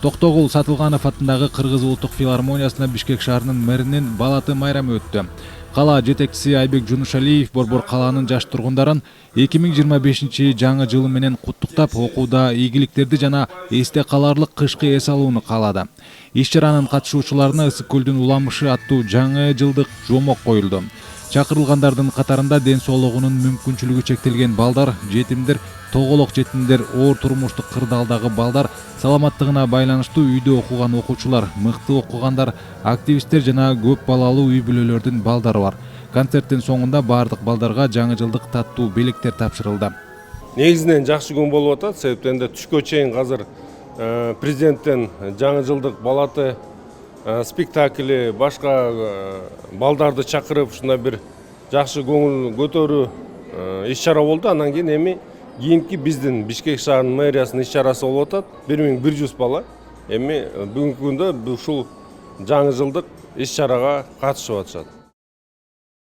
Токтогул Сатылганов атындагы Кыргыз улуттук филармониясында Бишкек шаарынын мэринин балаты майрамы өттү. Кала жетекчиси Айбек Жунушалиев борбор каланын жаш тургундарын 2025 жаңы жылы менен куттуктап, окууда ийгиликтерди жана эсте каларлык кышкы эс алууну каалады. Иш-чаранын катышуучуларына Ысык көлдүн уламышы аттуу жаңы жылдык жоомок коюлду. Чакырылгандардын катарында ден соолугунун мүмкүнчүлүгү чектелген балдар, жетимдер, тоголок жетимдер, оор турмуштук кырдаалдагы балдар, саламаттыгына байланыштуу үйдө окуган окуучулар, мыкты окугандар, активисттер жана көп балалуу үй бүлөлөрдүн балдары бар. Концерттин соңунда бардык балдарга жаңы жылдык таттуу белектер тапшырылды. Негизинен жакшы күн болуп атат, себептен түшкө чейин азыр президенттен жаңы жылдык балаты спектакли, башка балдарды чакырып, ушундай бир жакшы көңүл көтөрүү иш-чара болду. Андан кийин эми кийинки биздин Бишкек шаарынын мэриясынын иш-чарасы болуп атат. 1100 бала эми бүгүнкү күндө ушул жаңы жылдык иш-чарага катышып атышат.